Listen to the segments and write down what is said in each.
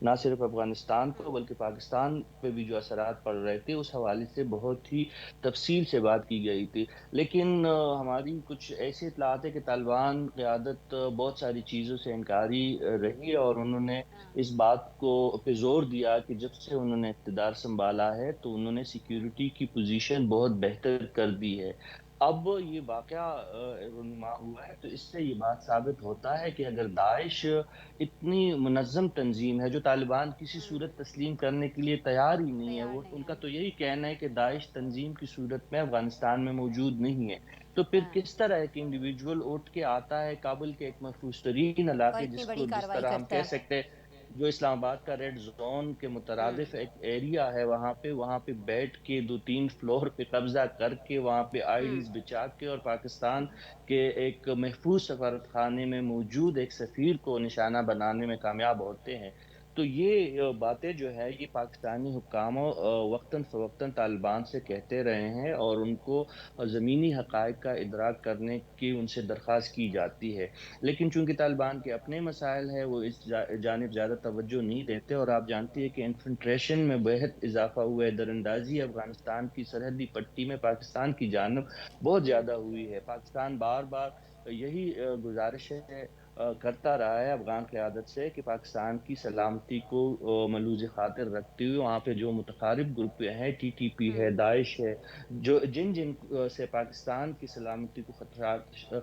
نہ صرف افغانستان کو بلکہ پاکستان پہ بھی جو اثرات پڑ رہے تھے اس حوالے سے بہت ہی تفصیل سے بات کی گئی تھی. لیکن ہماری کچھ ایسی اطلاعات ہے کہ طالبان قیادت بہت ساری چیزوں سے انکاری رہی، اور انہوں نے اس بات کو پہ زور دیا کہ جب سے انہوں نے اقتدار سنبھالا ہے تو انہوں نے سیکیورٹی کی پوزیشن بہت بہتر کر دی ہے. اب یہ واقعہ رونما ہوا ہے تو اس سے یہ بات ثابت ہوتا ہے کہ اگر داعش اتنی منظم تنظیم ہے جو طالبان کسی صورت تسلیم کرنے کے لیے تیار ہی نہیں ہے، تیار وہ نہیں ان ہے. کا تو یہی کہنا ہے کہ داعش تنظیم کی صورت میں افغانستان میں موجود نہیں ہے، تو پھر ہاں، کس طرح ایک انڈیویجول اٹھ کے آتا ہے کابل کے ایک محفوظ ترین اور علاقے اتنی بڑی جس کارروائی طرح ہم کرتا کہہ ہے. سکتے ہیں جو اسلام آباد کا ریڈ زون کے مترادف ایک ایریا ہے، وہاں پہ بیٹھ کے 2-3 فلور پہ قبضہ کر کے وہاں پہ آئی ہوں. ڈیز بچا کے اور پاکستان کے ایک محفوظ سفارت خانے میں موجود ایک سفیر کو نشانہ بنانے میں کامیاب ہوتے ہیں. تو یہ باتیں جو ہے یہ پاکستانی حکام وقتاً فوقتاً طالبان سے کہتے رہے ہیں، اور ان کو زمینی حقائق کا ادراک کرنے کی ان سے درخواست کی جاتی ہے. لیکن چونکہ طالبان کے اپنے مسائل ہیں وہ اس جانب زیادہ توجہ نہیں دیتے، اور آپ جانتی ہیں کہ انفنٹریشن میں بہت اضافہ ہوا ہے، دراندازی افغانستان کی سرحدی پٹی میں پاکستان کی جانب بہت زیادہ ہوئی ہے. پاکستان بار بار یہی گزارش ہے کرتا رہا ہے افغان قیادت سے کہ پاکستان کی سلامتی کو ملوز خاطر رکھتے ہوئے وہاں پہ جو متقارب گروپ ہیں، ٹی ٹی پی ہے، داعش ہے، جو جن سے پاکستان کی سلامتی کو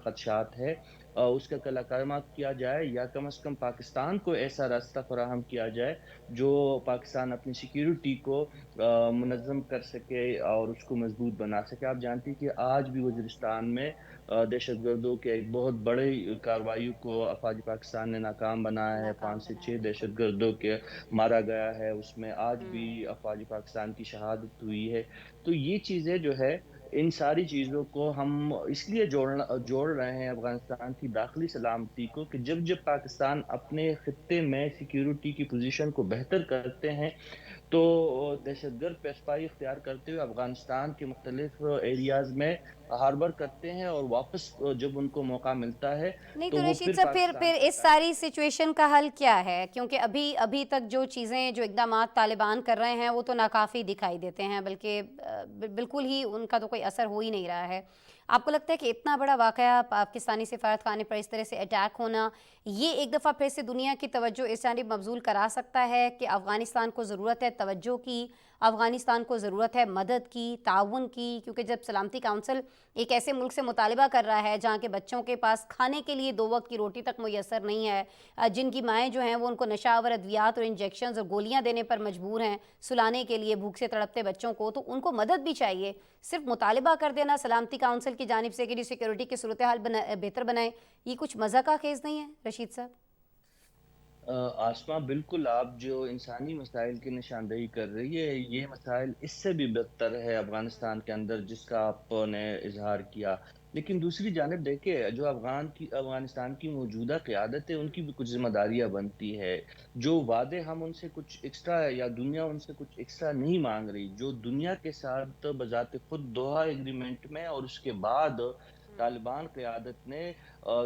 خدشات ہے، اس کا کلا کرما کیا جائے، یا کم از کم پاکستان کو ایسا راستہ فراہم کیا جائے جو پاکستان اپنی سیکیورٹی کو منظم کر سکے اور اس کو مضبوط بنا سکے. آپ جانتی کہ آج بھی وزیرستان میں دہشت گردوں کے ایک بہت بڑے کارروائیوں کو افواج پاکستان نے ناکام بنایا ہے. ناکام 5 سے بنایا 6 بالکل. دہشت گردوں کے مارا گیا ہے، اس میں آج بھی افواج پاکستان کی شہادت ہوئی ہے. تو یہ چیزیں جو ہے ان ساری چیزوں کو ہم اس لیے جوڑ رہے ہیں افغانستان کی داخلی سلامتی کو کہ جب پاکستان اپنے خطے میں سیکیورٹی کی پوزیشن کو بہتر کرتے ہیں تو دہشت گرد پیشپائی اختیار کرتے ہوئے افغانستان کے مختلف ایریاز میں ہاربر کرتے ہیں، اور واپس جب ان کو موقع ملتا ہے نہیں تو تو وہ رشید پھر صاحب پاکستان پھر کا اس ساری سچویشن کا حل کیا ہے؟ کیونکہ ابھی تک جو چیزیں جو اقدامات طالبان کر رہے ہیں وہ تو ناکافی دکھائی دیتے ہیں، بلکہ بالکل ہی ان کا تو کوئی اثر ہو ہی نہیں رہا ہے. آپ کو لگتا ہے کہ اتنا بڑا واقعہ پاکستانی سفارت خانے پر اس طرح سے اٹیک ہونا یہ ایک دفعہ پھر سے دنیا کی توجہ اس جانب مبذول کرا سکتا ہے کہ افغانستان کو ضرورت ہے توجہ کی، افغانستان کو ضرورت ہے مدد کی، تعاون کی؟ کیونکہ جب سلامتی کونسل ایک ایسے ملک سے مطالبہ کر رہا ہے جہاں کے بچوں کے پاس کھانے کے لیے 2 وقت کی روٹی تک میسر نہیں ہے، جن کی مائیں جو ہیں وہ ان کو نشہ آور ادویات اور انجیکشنز اور گولیاں دینے پر مجبور ہیں سلانے کے لیے بھوک سے تڑپتے بچوں کو، تو ان کو مدد بھی چاہیے. صرف مطالبہ کر دینا سلامتی کونسل کی جانب سے کہ سیکیورٹی کی صورتحال بہتر بنائیں، یہ کچھ مزہ کا خیز نہیں ہے رشید صاحب؟ آسما بالکل آپ جو انسانی مسائل کی نشاندہی کر رہی ہے یہ مسائل اس سے بھی بدتر ہے افغانستان کے اندر جس کا آپ نے اظہار کیا. لیکن دوسری جانب دیکھیں جو افغانستان کی موجودہ قیادت ہے ان کی بھی کچھ ذمہ داریاں بنتی ہے. جو وعدے ہم ان سے کچھ ایکسٹرا یا دنیا ان سے کچھ ایکسٹرا نہیں مانگ رہی، جو دنیا کے ساتھ بذات خود دوحہ ایگریمنٹ میں اور اس کے بعد طالبان قیادت نے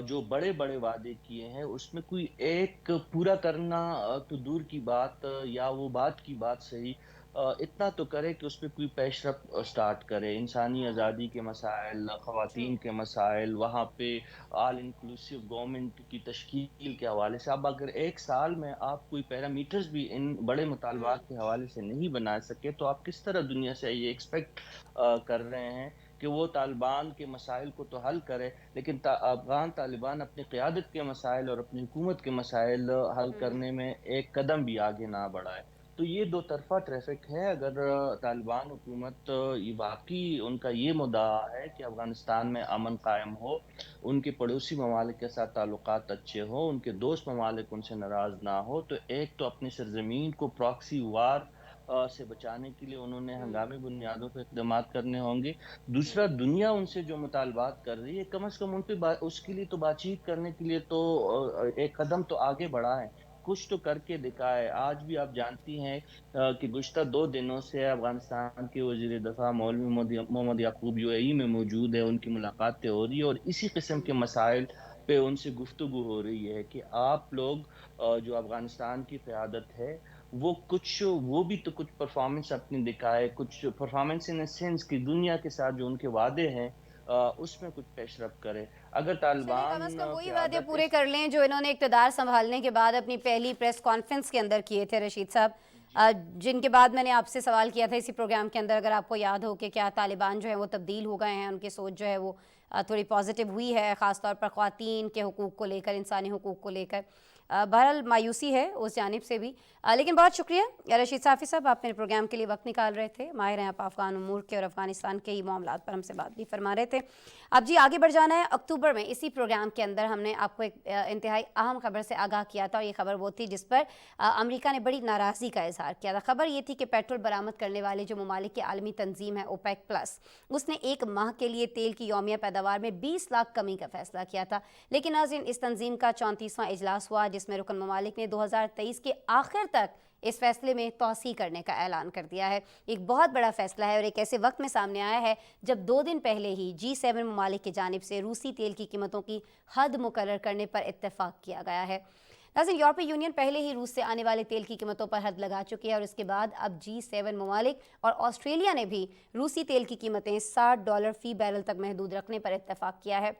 جو بڑے بڑے وعدے کیے ہیں اس میں کوئی ایک پورا کرنا تو دور کی بات، یا وہ بات کی بات صحیح، اتنا تو کرے کہ اس پہ کوئی پیش رفت سٹارٹ کرے. انسانی آزادی کے مسائل، خواتین کے مسائل، وہاں پہ آل انکلوسیو گورنمنٹ کی تشکیل کے حوالے سے اب اگر ایک سال میں آپ کوئی پیرامیٹرز بھی ان بڑے مطالبات کے حوالے سے نہیں بنا سکے تو آپ کس طرح دنیا سے یہ ایکسپیکٹ کر رہے ہیں کہ وہ طالبان کے مسائل کو تو حل کرے، لیکن افغان طالبان اپنی قیادت کے مسائل اور اپنی حکومت کے مسائل حل کرنے میں ایک قدم بھی آگے نہ بڑھائے. تو یہ دو طرفہ ٹریفک ہے. اگر طالبان حکومت واقعی ان کا یہ مدعا ہے کہ افغانستان میں امن قائم ہو، ان کے پڑوسی ممالک کے ساتھ تعلقات اچھے ہوں، ان کے دوست ممالک ان سے ناراض نہ ہو، تو ایک تو اپنی سرزمین کو پراکسی وار سے بچانے کے لیے انہوں نے ہنگامی بنیادوں پر اقدامات کرنے ہوں گے. دوسرا دنیا ان سے جو مطالبات کر رہی ہے کم از کم ان پہ اس کے لیے تو بات چیت کرنے کے لیے تو ایک قدم تو آگے بڑھا ہے، کچھ تو کر کے دکھائے. آج بھی آپ جانتی ہیں کہ گزشتہ 2 دنوں سے افغانستان کے وزیر دفاع مولوی محمد یعقوب UAE میں موجود ہے، ان کی ملاقاتیں ہو رہی ہے اور اسی قسم کے مسائل پہ ان سے گفتگو ہو رہی ہے کہ آپ لوگ جو افغانستان کی قیادت ہے وہ بھی تو کچھ پرفارمنس اپنی دکھائے، کچھ پرفارمنس ان سینس کی دنیا کے ساتھ جو ان کے وعدے ہیں اس میں کچھ پیش رفت کرے. اگر چلیے کم از طالبان کم وہی وعدے قیادت پورے کر لیں جو انہوں نے اقتدار سنبھالنے کے بعد اپنی پہلی پریس کانفرنس کے اندر کیے تھے رشید صاحب، جن کے بعد میں نے آپ سے سوال کیا تھا اسی پروگرام کے اندر، اگر آپ کو یاد ہو کہ کیا طالبان جو ہے وہ تبدیل ہو گئے ہیں، ان کی سوچ جو ہے وہ تھوڑی پازیٹیو ہوئی ہے، خاص طور پر خواتین کے حقوق کو لے کر، انسانی حقوق کو لے کر. بہرحال مایوسی ہے اس جانب سے بھی، لیکن بہت شکریہ رشید صافی صاحب، آپ میرے پروگرام کے لیے وقت نکال رہے تھے. ماہر ہیں آپ افغان امور کے اور افغانستان کے ہی معاملات پر ہم سے بات بھی فرما رہے تھے. اب جی آگے بڑھ جانا ہے. اکتوبر میں اسی پروگرام کے اندر ہم نے آپ کو ایک انتہائی اہم خبر سے آگاہ کیا تھا، اور یہ خبر وہ تھی جس پر امریکہ نے بڑی ناراضگی کا اظہار کیا تھا. خبر یہ تھی کہ پیٹرول برآمد کرنے والے جو ممالک کی عالمی تنظیم ہے اوپیک پلس، اس نے ایک ماہ کے لیے تیل کی یومیہ پیداوار میں 20 لاکھ کمی کا فیصلہ کیا تھا. لیکن ناظرین، اس تنظیم کا 34واں اجلاس ہوا جس میں رکن ممالک نے 2023 کے آخر تک اس فیصلے میں توسیع کرنے کا اعلان کر دیا ہے. ایک بہت بڑا فیصلہ ہے اور ایک ایسے وقت میں سامنے آیا ہے جب 2 دن پہلے ہی G7 ممالک کی جانب سے روسی تیل کی قیمتوں کی حد مقرر کرنے پر اتفاق کیا گیا ہے. ناظرین، یورپی یونین پہلے ہی روس سے آنے والے تیل کی قیمتوں پر حد لگا چکی ہے، اور اس کے بعد اب G7 ممالک اور آسٹریلیا نے بھی روسی تیل کی قیمتیں $60 فی بیرل تک محدود رکھنے پر اتفاق کیا ہے.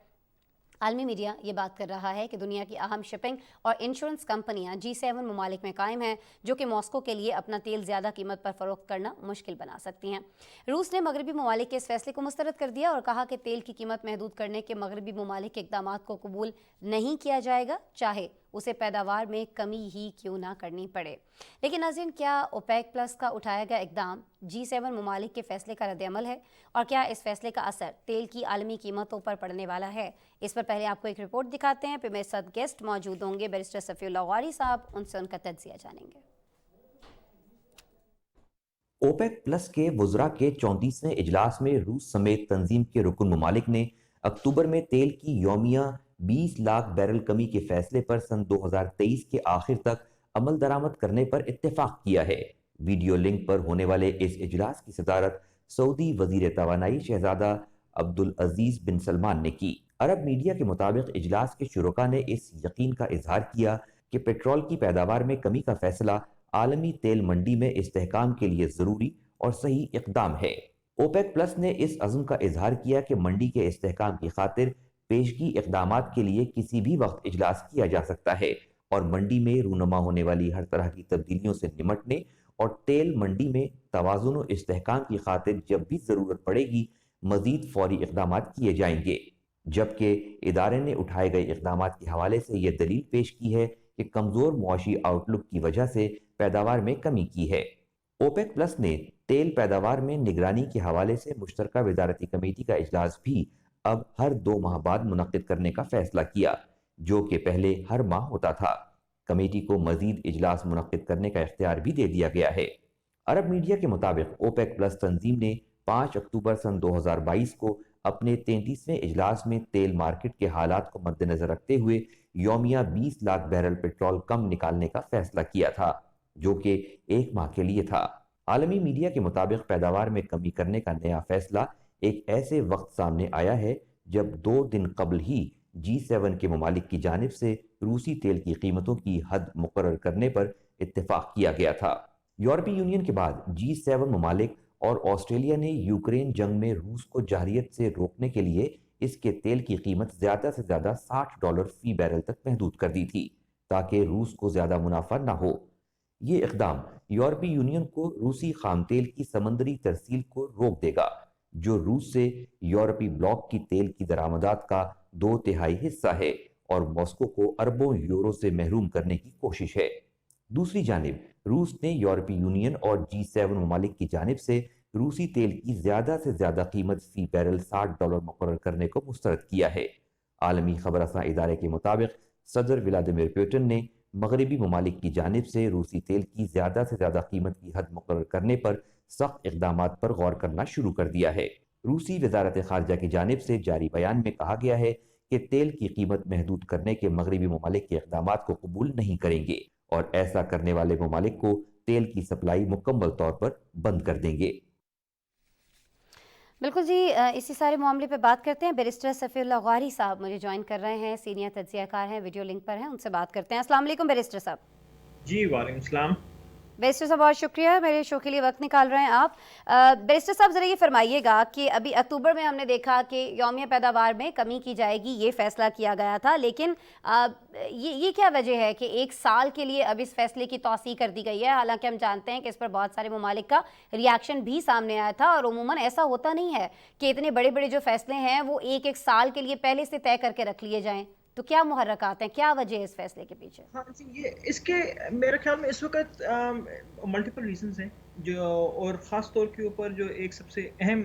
عالمی میڈیا یہ بات کر رہا ہے کہ دنیا کی اہم شپنگ اور انشورنس کمپنیاں G7 ممالک میں قائم ہیں، جو کہ ماسکو کے لیے اپنا تیل زیادہ قیمت پر فروخت کرنا مشکل بنا سکتی ہیں. روس نے مغربی ممالک کے اس فیصلے کو مسترد کر دیا اور کہا کہ تیل کی قیمت محدود کرنے کے مغربی ممالک کے اقدامات کو قبول نہیں کیا جائے گا، چاہے اسے پیداوار میں کمی ہی کیوں نہ کرنی پڑے. لیکن ناظرین، کیا اوپیک پلس کا اٹھایا گیا اقدام G7 ممالک کے فیصلے کا رد عمل ہے، اور کیا اس فیصلے کا اثر تیل کی عالمی قیمتوں پر پڑنے والا ہے؟ اس پر پہلے آپ کو ایک رپورٹ دکھاتے ہیں، پھر میرے ساتھ گیسٹ موجود ہوں گے بیرسٹر صفی اللہ غواری صاحب، ان سے ان کا تجزیہ جانیں گے. اوپیک پلس کے وزراء کے 34ویں اجلاس میں روس سمیت تنظیم کے رکن ممالک نے اکتوبر میں تیل کی یومیہ 20 لاکھ بیرل کمی کے فیصلے پر سن 2023 کے آخر تک عمل درآمد کرنے پر اتفاق کیا ہے. ویڈیو لنک پر ہونے والے اس اجلاس کی صدارت سعودی وزیر توانائی شہزادہ عبدالعزیز بن سلمان نے کی. عرب میڈیا کے مطابق اجلاس کے شرکاء نے اس یقین کا اظہار کیا کہ پیٹرول کی پیداوار میں کمی کا فیصلہ عالمی تیل منڈی میں استحکام کے لیے ضروری اور صحیح اقدام ہے. اوپیک پلس نے اس عزم کا اظہار کیا کہ منڈی کے استحکام کی خاطر پیشگی اقدامات کے لیے کسی بھی وقت اجلاس کیا جا سکتا ہے، اور منڈی میں رونما ہونے والی ہر طرح کی تبدیلیوں سے نمٹنے اور تیل منڈی میں توازن و استحکام کی خاطر جب بھی ضرورت پڑے گی مزید فوری اقدامات کیے جائیں گے. جبکہ ادارے نے اٹھائے گئے اقدامات کے حوالے سے یہ دلیل پیش کی ہے کہ کمزور معاشی آؤٹ لک کی وجہ سے پیداوار میں کمی کی ہے. اوپیک پلس نے تیل پیداوار میں نگرانی کے حوالے سے مشترکہ وزارتی کمیٹی کا اجلاس بھی اب ہر 2 ماہ بعد منعقد کرنے کا فیصلہ کیا، جو کہ پہلے ہر ماہ ہوتا تھا. کمیٹی کو مزید اجلاس منعقد کرنے کا اختیار بھی دے دیا گیا ہے. عرب میڈیا کے مطابق اوپیک پلس تنظیم نے 5 اکتوبر سن 2022 کو اپنے 33ویں اجلاس میں تیل مارکیٹ کے حالات کو مد نظر رکھتے ہوئے یومیہ 20 لاکھ بیرل پیٹرول کم نکالنے کا فیصلہ کیا تھا، جو کہ 1 ماہ کے لیے تھا. عالمی میڈیا کے مطابق پیداوار میں کمی کرنے کا نیا فیصلہ ایک ایسے وقت سامنے آیا ہے جب 2 دن قبل ہی G7 کے ممالک کی جانب سے روسی تیل کی قیمتوں کی حد مقرر کرنے پر اتفاق کیا گیا تھا. یورپی یونین کے بعد G7 ممالک اور آسٹریلیا نے یوکرین جنگ میں روس کو جارحیت سے روکنے کے لیے اس کے تیل کی قیمت زیادہ سے زیادہ $60 فی بیرل تک محدود کر دی تھی تاکہ روس کو زیادہ منافع نہ ہو. یہ اقدام یورپی یونین کو روسی خام تیل کی سمندری ترسیل کو روک دے گا، جو روس سے یورپی بلاک کی تیل کی درآمدات کا 2/3 حصہ ہے اور ماسکو کو اربوں یورو سے محروم کرنے کی کوشش ہے. دوسری جانب روس نے یورپی یونین اور G7 ممالک کی جانب سے روسی تیل کی زیادہ سے زیادہ قیمت فی بیرل $60 مقرر کرنے کو مسترد کیا ہے. عالمی خبر رساں ادارے کے مطابق صدر ولادیمیر پوٹن نے مغربی ممالک کی جانب سے روسی تیل کی زیادہ سے زیادہ قیمت کی حد مقرر کرنے پر سخت اقدامات پر غور کرنا شروع کر دیا ہے. روسی وزارت خارجہ کی جانب سے جاری بیان میں کہا گیا ہے کہ تیل کی قیمت محدود کرنے کے مغربی ممالک کے اقدامات کو قبول نہیں کریں گے، اور ایسا کرنے والے ممالک کو تیل کی سپلائی مکمل طور پر بند کر دیں گے. بالکل جی، اسی سارے معاملے پہ بات کرتے ہیں. بیرسٹر صفی اللہ غاری صاحب مجھے جوائن کر رہے ہیں، سینئر تجزیہ کار ہیں، ویڈیو لنک پر ہیں، ان سے بات کرتے ہیں. السلام علیکم بیرسٹر صاحب. جی وعلیکم السلام. بیرسٹر صاحب بہت شکریہ میرے شو کے لیے وقت نکال رہے ہیں آپ. بیرسٹر صاحب ذرا یہ فرمائیے گا کہ ابھی اکتوبر میں ہم نے دیکھا کہ یومیہ پیداوار میں کمی کی جائے گی، یہ فیصلہ کیا گیا تھا، لیکن یہ کیا وجہ ہے کہ ایک سال کے لیے اب اس فیصلے کی توسیع کر دی گئی ہے؟ حالانکہ ہم جانتے ہیں کہ اس پر بہت سارے ممالک کا ریاکشن بھی سامنے آیا تھا، اور عموماً ایسا ہوتا نہیں ہے کہ اتنے بڑے بڑے جو فیصلے ہیں وہ ایک سال کے لیے پہلے سے طے کر کے رکھ لیے جائیں. تو کیا محرکات ہیں، کیا وجہ ہے اس فیصلے کے پیچھے؟ ہاں جی، یہ اس کے میرے خیال میں اس وقت ملٹیپل ریزنز ہیں جو، اور خاص طور کے اوپر جو ایک سب سے اہم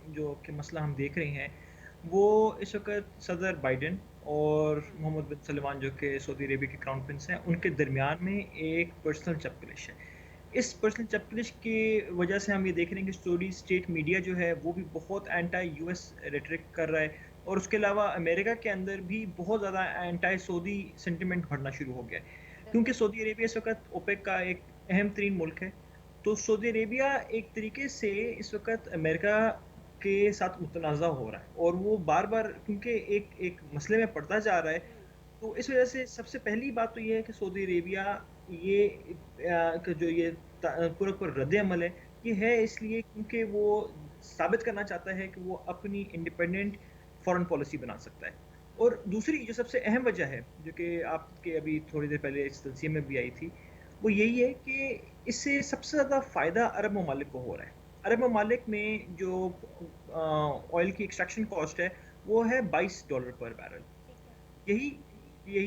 جو کہ مسئلہ ہم دیکھ رہے ہیں وہ اس وقت صدر بائیڈن اور محمد بن سلمان جو کہ سعودی عربیہ کے کراؤن پرنس ہیں، ان کے درمیان میں ایک پرسنل چپکلش ہے. اس پرسنل چپکلش کی وجہ سے ہم یہ دیکھ رہے ہیں کہ سعودی اسٹیٹ میڈیا جو ہے وہ بھی بہت اینٹائی یو ایس ریٹرک کر رہا ہے، اور اس کے علاوہ امریکہ کے اندر بھی بہت زیادہ اینٹائی سعودی سینٹیمنٹ بڑھنا شروع ہو گیا ہے، کیونکہ سعودی عربیہ اس وقت اوپیک کا ایک اہم ترین ملک ہے. تو سعودی عربیہ ایک طریقے سے اس وقت امریکہ کے ساتھ متنازع ہو رہا ہے، اور وہ بار بار کیونکہ ایک مسئلے میں پڑتا جا رہا ہے. تو اس وجہ سے سب سے پہلی بات تو یہ ہے کہ سعودی عربیہ جو یہ پورا رد عمل ہے، یہ ہے اس لیے کیونکہ وہ ثابت کرنا چاہتا ہے کہ وہ اپنی انڈیپینڈنٹ فورن پالیسی بنا سکتا ہے. اور دوسری جو سب سے اہم وجہ ہے جو کہ آپ کے ابھی تھوڑی دیر پہلے اس تجزیے میں بھی آئی تھی، وہ یہی ہے کہ اس سے سب سے زیادہ فائدہ عرب ممالک کو ہو رہا ہے. عرب ممالک میں جو آئل کی ایکسٹریکشن کاسٹ ہے وہ ہے $22 پر بیرل. یہی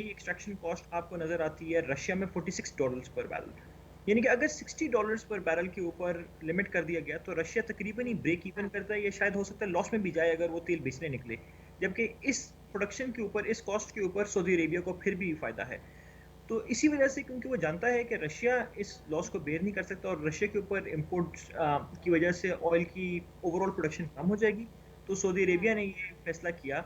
ایکسٹریکشن کاسٹ آپ کو نظر آتی ہے رشیا میں $46 پر بیرل. یعنی کہ اگر $60 پر بیرل کے اوپر لمٹ کر دیا گیا تو رشیا تقریباً ہی بریک ایون کرتا ہے، یا شاید ہو سکتا ہے لاس میں بھی جائے اگر وہ تیل بیچنے نکلے، جبکہ اس پروڈکشن کے اوپر، اس کاسٹ کے اوپر سعودی عربیہ کو پھر بھی فائدہ ہے. تو اسی وجہ سے کیونکہ وہ جانتا ہے کہ رشیا اس لاس کو بیئر نہیں کر سکتا، اور رشیا کے اوپر امپورٹ کی وجہ سے آئل کی اوور آل پروڈکشن کم ہو جائے گی، تو سعودی عربیہ نے یہ فیصلہ کیا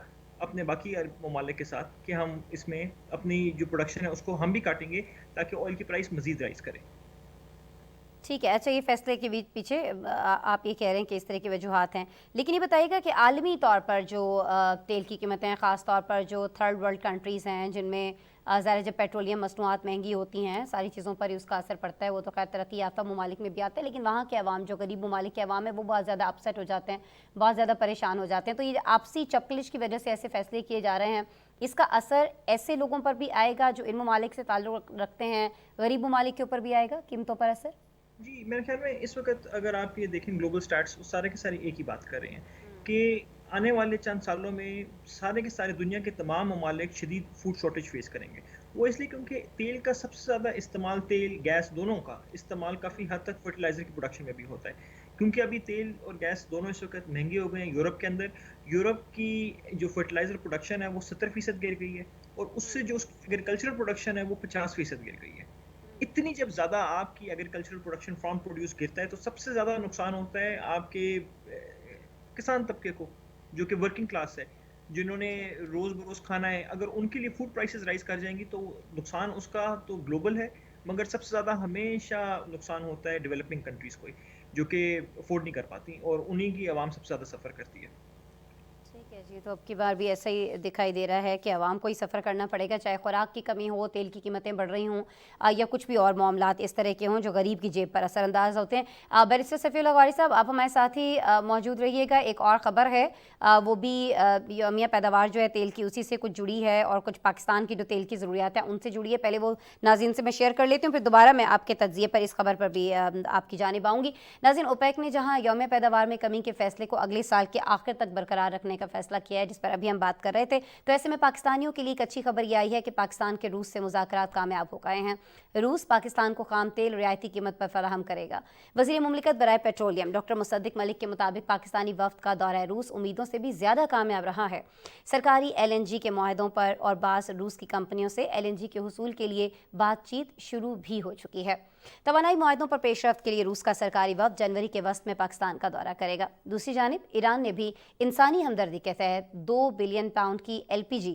اپنے باقی عرب ممالک کے ساتھ کہ ہم اس میں اپنی جو پروڈکشن ہے اس کو ہم بھی کاٹیں گے تاکہ آئل کی پرائس مزید رائز کرے. ٹھیک ہے. اچھا، یہ فیصلے کے پیچھے آپ یہ کہہ رہے ہیں کہ اس طرح کی وجوہات ہیں، لیکن یہ بتائیے گا کہ عالمی طور پر جو تیل کی قیمتیں، خاص طور پر جو تھرڈ ورلڈ کنٹریز ہیں جن میں ظاہر جب پیٹرولیم مصنوعات مہنگی ہوتی ہیں، ساری چیزوں پر ہی اس کا اثر پڑتا ہے. وہ تو خیر ترقی یافتہ ممالک میں بھی آتا ہے، لیکن وہاں کے عوام، جو غریب ممالک کے عوام ہیں، وہ بہت زیادہ اپسیٹ ہو جاتے ہیں، بہت زیادہ پریشان ہو جاتے ہیں. تو یہ آپسی چپکلش کی وجہ سے ایسے فیصلے کیے جا رہے ہیں، اس کا اثر ایسے لوگوں پر بھی آئے گا جو ان ممالک سے تعلق رکھتے ہیں، غریب ممالک کے اوپر بھی آئے گا قیمتوں پر اثر؟ جی میرے خیال میں اس وقت اگر آپ یہ دیکھیں گلوبل سٹیٹس، سارے کے سارے ایک ہی بات کر رہے ہیں کہ آنے والے چند سالوں میں سارے کے سارے دنیا کے تمام ممالک شدید فوڈ شارٹیج فیس کریں گے. وہ اس لیے کیونکہ تیل کا سب سے زیادہ استعمال، تیل گیس دونوں کا استعمال کافی حد تک فرٹیلائزر کی پروڈکشن میں بھی ہوتا ہے، کیونکہ ابھی تیل اور گیس دونوں اس وقت مہنگے ہو گئے ہیں. یورپ کے اندر یورپ کی جو فرٹیلائزر پروڈکشن ہے وہ 70% گر گئی ہے، اور اس سے جو ایگریکلچرل پروڈکشن ہے وہ 50% گر گئی ہے. اتنی جب زیادہ آپ کی ایگریکلچرل پروڈکشن فارم پروڈیوس گرتا ہے تو سب سے زیادہ نقصان ہوتا ہے آپ کے کسان طبقے کو، جو کہ ورکنگ کلاس ہے، جنہوں نے روز بروز کھانا ہے. اگر ان کے لیے فوڈ پرائسز رائز کر جائیں گی تو نقصان اس کا تو گلوبل ہے، مگر سب سے زیادہ ہمیشہ نقصان ہوتا ہے ڈیولپنگ کنٹریز کو، جو کہ افورڈ نہیں کر پاتی، اور انہی کی عوام سب سے زیادہ سفر کرتی ہے. ٹھیک ہے جی، تو اب کی بار بھی ایسا ہی دکھائی دے رہا ہے کہ عوام کو ہی سفر کرنا پڑے گا، چاہے خوراک کی کمی ہو، تیل کی قیمتیں بڑھ رہی ہوں، یا کچھ بھی اور معاملات اس طرح کے ہوں جو غریب کی جیب پر اثر انداز ہوتے ہیں. بیرسٹر صفی اللہ غاری صاحب، آپ ہمارے ساتھ ہی موجود رہیے گا. ایک اور خبر ہے، وہ بھی یومیہ پیداوار جو ہے تیل کی، اسی سے کچھ جڑی ہے، اور کچھ پاکستان کی جو تیل کی ضروریات ہیں ان سے جڑی ہے. پہلے وہ ناظرین سے میں شیئر کر لیتی ہوں، پھر دوبارہ میں آپ کے تجزیے پر اس خبر پر بھی آپ کی جانب آؤں گی. ناظرین، اوپیک نے جہاں یومیہ پیداوار میں کمی کے فیصلے کو اگلے سال کے آخر تک برقرار رکھنے کا فیصلہ کیا ہے، جس پر ابھی ہم بات کر رہے تھے، تو ایسے میں پاکستانیوں کے لیے ایک اچھی خبر یہ آئی ہے کہ پاکستان کے روس سے مذاکرات کامیاب ہو گئے ہیں. روس پاکستان کو خام تیل رعایتی قیمت پر فراہم کرے گا. وزیر مملکت برائے پیٹرولیم ڈاکٹر مصدق ملک کے مطابق پاکستانی وفد کا دورہ روس امیدوں سے بھی زیادہ کامیاب رہا ہے. سرکاری LNG کے معاہدوں پر اور بعض روس کی کمپنیوں سے LNG کے حصول کے لیے بات چیت شروع بھی ہو چکی ہے. توانائی معاہدوں پر پیش رفت کے لیے روس کا سرکاری وفد جنوری کے وسط میں پاکستان کا دورہ کرے گا. دوسری جانب ایران نے بھی انسانی ہمدردی کے تحت 2 بلین پاؤنڈ کی LPG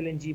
LNG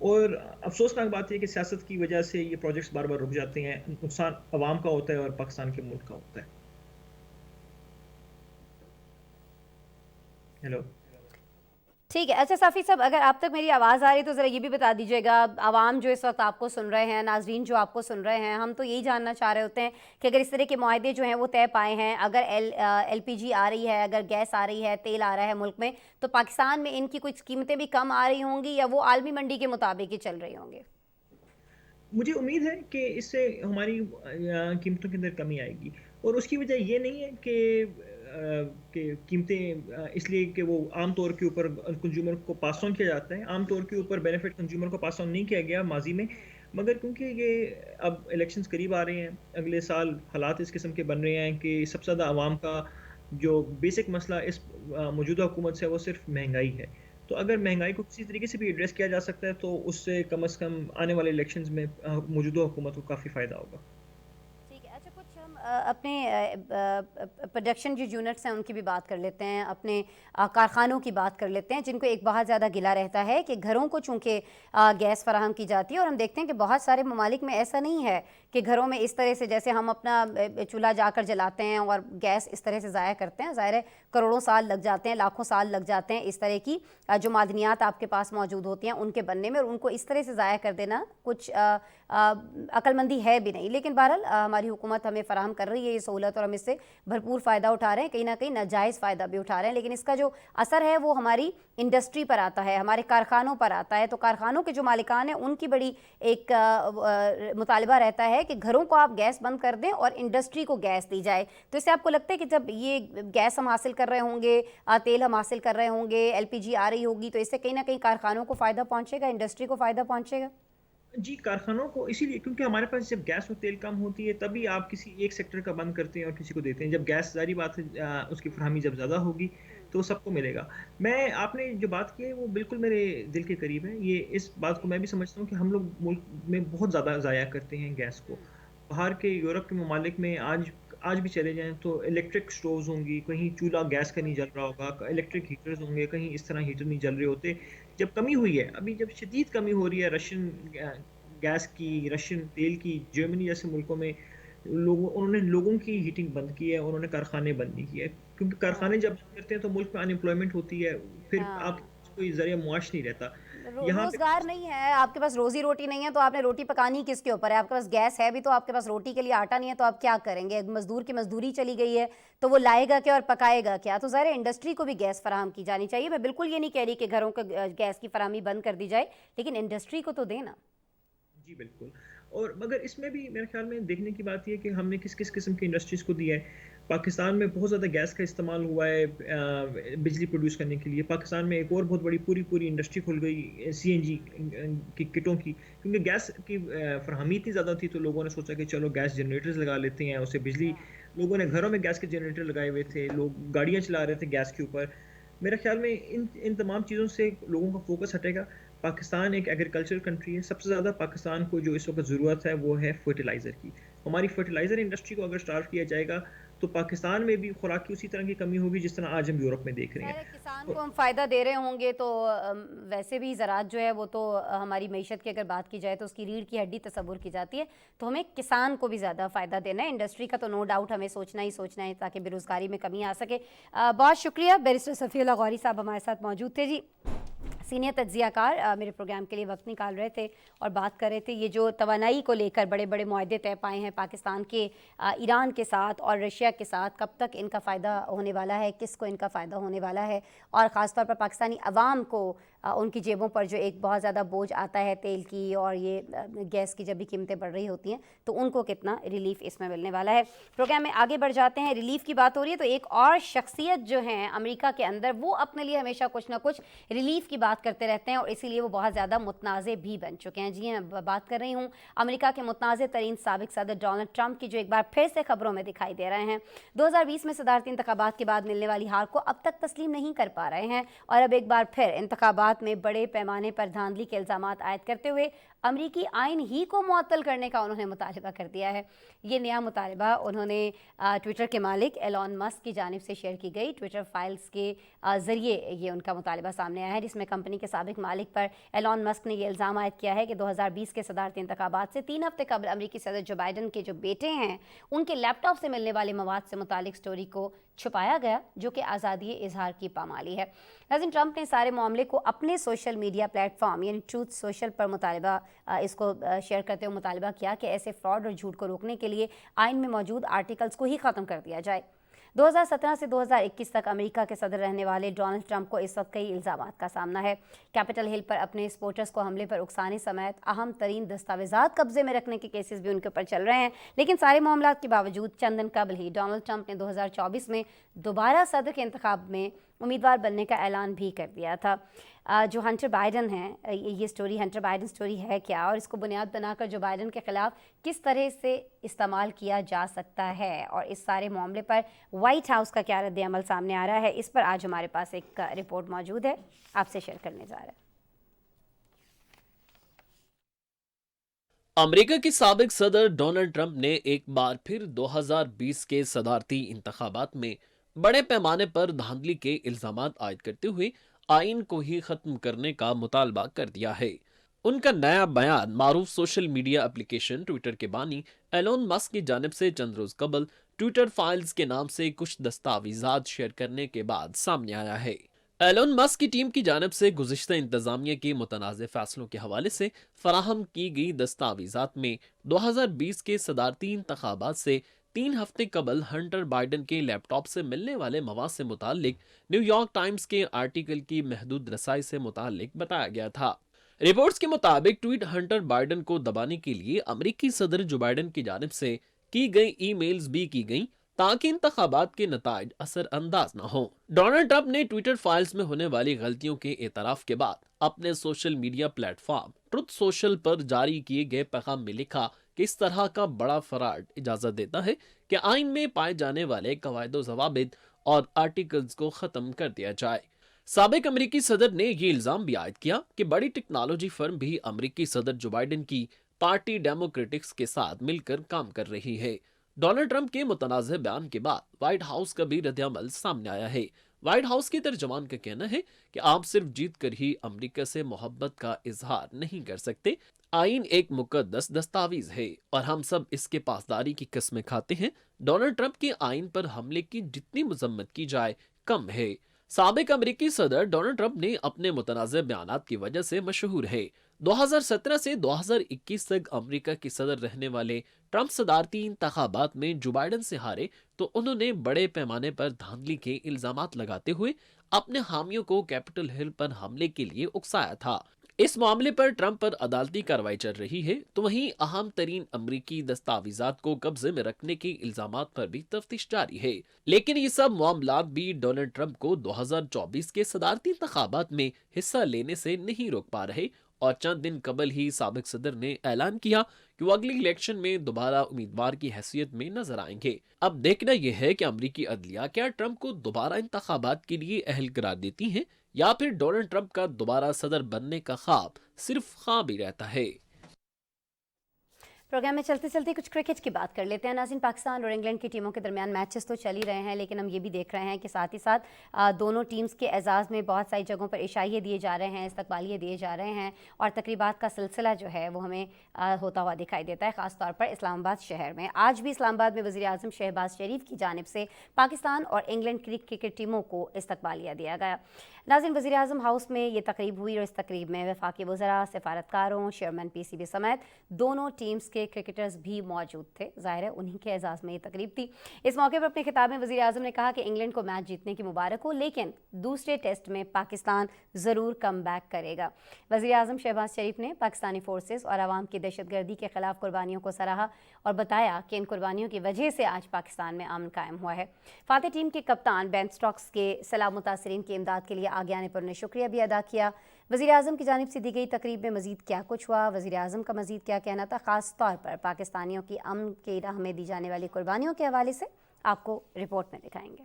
اور افسوسناک بات یہ کہ سیاست کی وجہ سے یہ پروجیکٹس بار بار رک جاتے ہیں، نقصان عوام کا ہوتا ہے اور پاکستان کے ملک کا ہوتا ہے. ہیلو. ٹھیک ہے. اچھا صافی صاحب، اگر آپ تک میری آواز آ رہی ہے تو ذرا یہ بھی بتا دیجیے گا، عوام جو اس وقت آپ کو سن رہے ہیں، ناظرین جو آپ کو سن رہے ہیں، ہم تو یہی جاننا چاہ رہے ہوتے ہیں کہ اگر اس طرح کے معاہدے جو ہیں وہ طے پائے ہیں، اگر ایل پی جی آ رہی ہے، اگر گیس آ رہی ہے، تیل آ رہا ہے ملک میں، تو پاکستان میں ان کی کچھ قیمتیں بھی کم آ رہی ہوں گی یا وہ عالمی منڈی کے مطابق ہی چل رہی ہوں گی؟ مجھے امید ہے کہ اس سے ہماری قیمتوں کے اندر کمی آئے گی، اور اس کی وجہ یہ نہیں ہے کہ قیمتیں اس لیے کہ وہ عام طور کے اوپر کنزیومر کو پاس آن کیا جاتا ہے، عام طور کے اوپر بینیفٹ کنزیومر کو پاس آن نہیں کیا گیا ماضی میں، مگر کیونکہ یہ اب الیکشنز قریب آ رہے ہیں، اگلے سال حالات اس قسم کے بن رہے ہیں کہ سب سے زیادہ عوام کا جو بیسک مسئلہ اس موجودہ حکومت سے ہے وہ صرف مہنگائی ہے. تو اگر مہنگائی کو کسی طریقے سے بھی ایڈریس کیا جا سکتا ہے تو اس سے کم از کم آنے والے الیکشنز میں موجودہ حکومت کو کافی فائدہ ہوگا. ٹھیک ہے. اچھا کچھ ہم اپنے پروڈکشن جو یونٹس ہیں ان کی بھی بات کر لیتے ہیں، اپنے کارخانوں کی بات کر لیتے ہیں، جن کو ایک بہت زیادہ گلہ رہتا ہے کہ گھروں کو چونکہ گیس فراہم کی جاتی ہے، اور ہم دیکھتے ہیں کہ بہت سارے ممالک میں ایسا نہیں ہے کہ گھروں میں اس طرح سے جیسے ہم اپنا چولہا جا کر جلاتے ہیں اور گیس اس طرح سے ضائع کرتے ہیں. ظاہر ہے کروڑوں سال لگ جاتے ہیں، لاکھوں سال لگ جاتے ہیں اس طرح کی جو معدنیات آپ کے پاس موجود ہوتی ہیں ان کے بننے میں، اور ان کو اس طرح سے ضائع کر دینا کچھ عقل مندی ہے بھی نہیں. لیکن بہرحال ہماری حکومت ہمیں فراہم کر رہی ہے یہ سہولت اور ہم اس سے بھرپور فائدہ اٹھا رہے ہیں، کہیں نہ کہیں ناجائز فائدہ بھی اٹھا رہے ہیں، لیکن اس کا جو اثر ہے وہ ہماری انڈسٹری پر آتا ہے، ہمارے کارخانوں پر آتا ہے. تو کارخانوں کے جو مالکان ہیں ان کی بڑی ایک مطالبہ رہتا ہے کہ گھروں کو آپ گیس بند کر دیں اور انڈسٹری کو گیس دی جائے. تو اس سے آپ کو لگتا ہے کہ جب یہ گیس ہم حاصل کر رہے ہوں گے، تیل ہم حاصل کر رہے ہوں گے، ایل پی جی آ رہی ہوگی، تو اس سے کہیں نہ کہیں کارخانوں کو فائدہ پہنچے گا، انڈسٹری کو فائدہ پہنچے گا؟ جی، کارخانوں کو اسی لیے کیونکہ ہمارے پاس جب گیس اور تیل کم ہوتی ہے تبھی آپ کسی ایک سیکٹر کا بند کرتے ہیں اور کسی کو دیتے ہیں. جب گیس ظاہری بات ہے اس کی فراہمی جب زیادہ ہوگی تو سب کو ملے گا. آپ نے جو بات کی ہے وہ بالکل میرے دل کے قریب ہے. اس بات کو میں بھی سمجھتا ہوں کہ ہم لوگ ملک میں بہت زیادہ ضائع کرتے ہیں گیس کو. باہر کے یورپ کے ممالک میں آج بھی چلے جائیں تو الیکٹرک سٹووز ہوں گی، کہیں چولہا گیس کا نہیں جل رہا ہوگا، الیکٹرک ہیٹرز ہوں گے، کہیں اس طرح ہیٹر نہیں جل رہے ہوتے. جب کمی ہوئی ہے، ابھی جب شدید کمی ہو رہی ہے رشین گیس کی، رشین تیل کی، جرمنی جیسے ملکوں میں انہوں نے لوگوں کی ہیٹنگ بند کی ہے، انہوں نے کارخانے بند نہیں کیے، کیونکہ کارخانے جب بند کرتے ہیں تو ملک میں ان امپلائمنٹ ہوتی ہے، پھر آپ کے پاس کوئی ذریعہ معاش نہیں رہتا. یہاں پہ روزگار نہیں ہے، آپ کے پاس روزی روٹی نہیں ہے، تو آپ نے روٹی پکانی کس کے اوپر ہے؟ آپ کے پاس گیس ہے بھی تو آپ کے پاس روٹی کے لیے آٹا نہیں ہے تو آپ کیا کریں گے؟ مزدور کی مزدوری چلی گئی ہے تو وہ لائے گا کیا اور پکائے گا کیا؟ تو ظاہر ہے انڈسٹری کو بھی گیس فراہم کی جانی چاہیے. میں بالکل یہ نہیں کہہ رہی کہ گھروں کو گیس کی فراہمی بند کر دی جائے، لیکن انڈسٹری کو تو دینا. جی بالکل. اور مگر اس میں بھی میرے خیال میں دیکھنے کی بات یہ ہے کہ ہم نے کس قسم کی انڈسٹریز کو دیا ہے. پاکستان میں بہت زیادہ گیس کا استعمال ہوا ہے بجلی پروڈیوس کرنے کے لیے. پاکستان میں ایک اور بہت بڑی پوری انڈسٹری کھل گئی سی این جی کی کٹوں کی، کیونکہ گیس کی فراہمی اتنی زیادہ تھی تو لوگوں نے سوچا کہ چلو گیس جنریٹرز لگا لیتے ہیں، اسے بجلی، لوگوں نے گھروں میں گیس کے جنریٹر لگائے ہوئے تھے، لوگ گاڑیاں چلا رہے تھے گیس کے اوپر. میرے خیال میں ان تمام چیزوں سے لوگوں کا فوکس ہٹے گا. پاکستان ایک ایگریکلچر کنٹری ہے. سب سے زیادہ پاکستان کو جو اس وقت ضرورت ہے وہ ہے فرٹیلائزر کی. ہماری فرٹیلائزر انڈسٹری کو اگر سٹارٹ کیا جائے گا تو پاکستان میں بھی خوراک کی اسی طرح کی کمی ہوگی جس طرح آج ہم یورپ میں دیکھ رہے ہیں. کسان کو ہم فائدہ دے رہے ہوں گے تو ویسے بھی زراعت جو ہے وہ تو ہماری معیشت کی اگر بات کی جائے تو اس کی ریڑھ کی ہڈی تصور کی جاتی ہے، تو ہمیں کسان کو بھی زیادہ فائدہ دینا ہے. انڈسٹری کا تو نو ڈاؤٹ ہمیں سوچنا ہے تاکہ بے روزگاری میں کمی آ سکے. بہت شکریہ. بیرسٹر صفی اللہ غوری صاحب ہمارے ساتھ موجود تھے. جی، سینئر تجزیہ کار میرے پروگرام کے لیے وقت نکال رہے تھے اور بات کر رہے تھے یہ جو توانائی کو لے کر بڑے بڑے معاہدے طے پائے ہیں پاکستان کے ایران کے ساتھ اور رشیا کے ساتھ، کب تک ان کا فائدہ ہونے والا ہے، کس کو ان کا فائدہ ہونے والا ہے، اور خاص طور پر پاکستانی عوام کو ان کی جیبوں پر جو ایک بہت زیادہ بوجھ آتا ہے تیل کی اور یہ گیس کی جب بھی قیمتیں بڑھ رہی ہوتی ہیں تو ان کو کتنا ریلیف اس میں ملنے والا ہے. پروگرام میں آگے بڑھ جاتے ہیں. ریلیف کی بات ہو رہی ہے تو ایک اور شخصیت جو ہیں امریکہ کے اندر وہ اپنے لیے ہمیشہ کچھ نہ کچھ ریلیف کی بات کرتے رہتے ہیں اور اسی لیے وہ بہت زیادہ متنازع بھی بن چکے ہیں. جی ہاں، بات کر رہی ہوں امریکہ کے متنازع ترین سابق صدر ڈونلڈ ٹرمپ کی، جو ایک بار پھر سے خبروں میں دکھائی دے رہے ہیں. 2020 میں صدارتی انتخابات کے بعد ملنے والی ہار کو اب تک تسلیم نہیں کر پا رہے ہیں اور اب ایک بار پھر انتخابات انتخابات میں بڑے پیمانے پر دھاندلی کے الزامات عائد کرتے ہوئے امریکی آئین ہی کو معطل کرنے کا انہوں نے مطالبہ کر دیا ہے۔ یہ نیا مطالبہ انہوں نے ٹویٹر کے مالک ایلون مسک کی جانب سے شیئر کی گئی ٹویٹر فائلز کے ذریعے یہ ان کا مطالبہ سامنے آیا ہے، جس میں کمپنی کے سابق مالک پر ایلون مسک نے یہ الزام عائد کیا ہے کہ 2020 کے صدارتی انتخابات سے 3 ہفتے قبل امریکی صدر جو بائیڈن کے جو بیٹے ہیں ان کے لیپ ٹاپ سے ملنے والے مواد سے متعلق سٹوری کو چھپایا گیا، جو کہ آزادی اظہار کی پامالی ہے۔ ناظرین، ٹرمپ نے سارے معاملے کو اپنے سوشل میڈیا پلیٹ فارم یعنی ٹروتھ سوشل پر اس کو شیئر کرتے ہوئے مطالبہ کیا کہ ایسے فراڈ اور جھوٹ کو روکنے کے لیے آئین میں موجود آرٹیکلز کو ہی ختم کر دیا جائے۔ 2017 سے 2021 تک امریکہ کے صدر رہنے والے ڈونلڈ ٹرمپ کو اس وقت کئی الزامات کا سامنا ہے۔ کیپٹل ہل پر اپنے سپورٹرز کو حملے پر اکسانے سمیت اہم ترین دستاویزات قبضے میں رکھنے کے کیسز بھی ان کے اوپر چل رہے ہیں، لیکن سارے معاملات کے باوجود چند دن قبل ہی ڈونلڈ ٹرمپ نے 2024 میں دوبارہ صدر کے انتخاب میں امیدوار بننے کا اعلان بھی کر دیا تھا۔ جو ہنٹر بائیڈن ہیں، یہ سٹوری ہنٹر بائیڈن سٹوری ہے کیا اور اس کو بنیاد بنا کر جو بائیڈن کے خلاف کس طرح سے استعمال کیا جا سکتا ہے اور اس سارے معاملے پر وائٹ ہاؤس کا کیا رد عمل سامنے آ رہا ہے، اس پر آج ہمارے پاس ایک رپورٹ موجود ہے، آپ سے شیئر کرنے جا رہے ہیں۔ امریکہ کے سابق صدر ڈونلڈ ٹرمپ نے ایک بار پھر 2020 کے صدارتی انتخابات میں بڑے پیمانے پر دھاندلی کے الزامات عائد کرتے ہوئے آئین کو ہی ختم کرنے کا مطالبہ کر دیا ہے۔ ان کا نیا بیان معروف سوشل میڈیا اپلیکیشن ٹویٹر کے بانی ایلون مسک کی جانب سے چند روز قبل ٹویٹر فائلز کے نام سے کچھ دستاویزات شیئر کرنے کے بعد سامنے آیا ہے۔ ایلون مسک کی ٹیم کی جانب سے گزشتہ انتظامیہ کے متنازع فیصلوں کے حوالے سے فراہم کی گئی دستاویزات میں 2020 کے صدارتی انتخابات سے 3 ہفتے قبل ہنٹر بائیڈن کے لیپ ٹاپ سے ملنے والے مواد سے متعلق نیو یارک ٹائمز کے آرٹیکل کی محدود رسائی سے متعلق بتایا گیا تھا۔ رپورٹس کے مطابق ٹویٹ ہنٹر بائیڈن کو دبانے کے لیے امریکی صدر جو بائیڈن کی جانب سے کی گئی ای میلز بھی کی گئیں تاکہ انتخابات کے نتائج اثر انداز نہ ہوں۔ ڈونلڈ ٹرمپ نے ٹویٹر فائلز میں ہونے والی غلطیوں کے اعتراف کے بعد اپنے social media platform Truth Social پر جاری کیے گئے پیغام میں لکھا کہ اس طرح کا بڑا فراڈ اجازت دیتا ہے کہ آئین میں پائے جانے والے قواعد و ضوابط اور آرٹیکلز کو ختم کر دیا جائے۔ سابق امریکی صدر نے یہ الزام بھی عائد کیا کہ بڑی ٹیکنالوجی فرم بھی امریکی صدر جو بائیڈن کی پارٹی ڈیموکریٹکس کے ساتھ مل کر کام کر رہی ہے۔ ڈونلڈ ٹرمپ کے متنازع بیان کے بعد وائٹ ہاؤس کا بھی رد عمل سامنے آیا ہے۔ وائٹ ہاؤس کے ترجمان کا کہنا ہے کہ آپ صرف جیت کر ہی امریکہ سے محبت کا اظہار نہیں کر سکتے۔ آئین ایک مقدس دستاویز ہے اور ہم سب اس کے پاسداری کی قسمیں کھاتے ہیں۔ ڈونلڈ ٹرمپ کے آئین پر حملے کی جتنی مذمت کی جائے کم ہے۔ سابق امریکی صدر ڈونلڈ ٹرمپ نے اپنے متنازع بیانات کی وجہ سے مشہور ہے۔ 2017 سے 2021 تک امریکہ کے صدر رہنے والے ٹرمپ صدارتی انتخابات میں جو بائیڈن سے ہارے تو انہوں نے بڑے پیمانے پر دھاندلی کے الزامات لگاتے ہوئے اپنے حامیوں کو کیپٹل ہل پر حملے کے لیے اکسایا تھا۔ اس معاملے پر ٹرمپ پر عدالتی کارروائی چل رہی ہے تو وہیں اہم ترین امریکی دستاویزات کو قبضے میں رکھنے کے الزامات پر بھی تفتیش جاری ہے، لیکن یہ سب معاملات بھی ڈونلڈ ٹرمپ کو 2024 کے صدارتی انتخابات میں حصہ لینے سے نہیں روک پا رہے، اور چند دن قبل ہی سابق صدر نے اعلان کیا کہ وہ اگلی الیکشن میں دوبارہ امیدوار کی حیثیت میں نظر آئیں گے۔ اب دیکھنا یہ ہے کہ امریکی عدلیہ کیا ٹرمپ کو دوبارہ انتخابات کے لیے اہل قرار دیتی ہیں یا پھر ڈونلڈ ٹرمپ کا دوبارہ صدر بننے کا خواب صرف خواب ہی رہتا ہے۔ پروگرام میں چلتے چلتے کچھ کرکٹ کی بات کر لیتے ہیں۔ ناظرین، پاکستان اور انگلینڈ کی ٹیموں کے درمیان میچز تو چل ہی رہے ہیں، لیکن ہم یہ بھی دیکھ رہے ہیں کہ ساتھ ہی ساتھ دونوں ٹیمز کے اعزاز میں بہت ساری جگہوں پر عشائیے دیے جا رہے ہیں، استقبالیے دیے جا رہے ہیں، اور تقریبات کا سلسلہ جو ہے وہ ہمیں ہوتا ہوا دکھائی دیتا ہے، خاص طور پر اسلام آباد شہر میں۔ آج بھی اسلام آباد میں وزیر اعظم شہباز شریف کی جانب سے پاکستان اور انگلینڈ کی کرکٹ ٹیموں کو استقبالیہ دیا گیا۔ ناظرین، وزیر اعظم ہاؤس میں یہ تقریب ہوئی اور اس تقریب میں وفاقی وزراء، سفارتکاروں، چیئرمین پی سی بی سمیت دونوں ٹیمز کے کرکٹرز بھی موجود تھے۔ ظاہر ہے انہی کے اعزاز میں یہ تقریب تھی۔ اس موقع پر اپنے خطاب میں وزیر اعظم نے کہا کہ انگلینڈ کو میچ جیتنے کی مبارک ہو، لیکن دوسرے ٹیسٹ میں پاکستان ضرور کم بیک کرے گا۔ وزیر اعظم شہباز شریف نے پاکستانی فورسز اور عوام کی دہشت گردی کے خلاف قربانیوں کو سراہا اور بتایا کہ ان قربانیوں کی وجہ سے آج پاکستان میں امن قائم ہوا ہے۔ فاتح ٹیم کے کپتان بین سٹوکس کے سیلاب متاثرین کی امداد کے لیے آگے آنے پر انہیں شکریہ بھی ادا کیا۔ وزیر اعظم کی جانب سے دی گئی تقریب میں مزید کیا کچھ ہوا، وزیر اعظم کا مزید کیا کہنا تھا، خاص طور پر پاکستانیوں کی امن کی راہ میں دی جانے والی قربانیوں کے حوالے سے آپ کو رپورٹ میں دکھائیں گے۔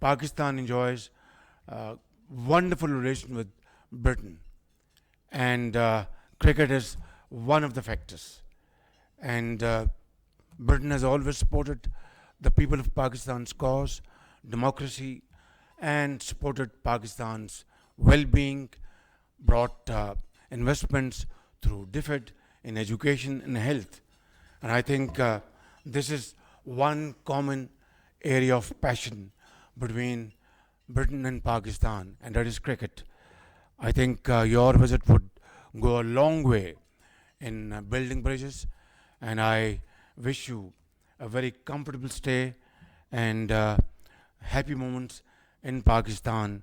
Pakistan enjoys a wonderful relation with Britain, and cricket is one of the factors. And Britain has always supported the people of Pakistan's cause, democracy, and supported Pakistan's well-being, brought investments through DFID in education and health. And I think this is one common area of passion between Britain and Pakistan, and that is cricket. I think your visit would go a long way in building bridges, and I wish you a very comfortable stay and happy moments in Pakistan.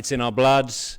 it's in our bloods.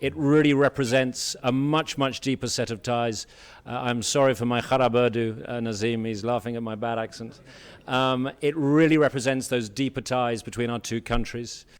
It really represents a much deeper set of ties. I'm sorry for my Kharab Urdu, Nazim, he's laughing at my bad accent. It really represents those deeper ties between our two countries.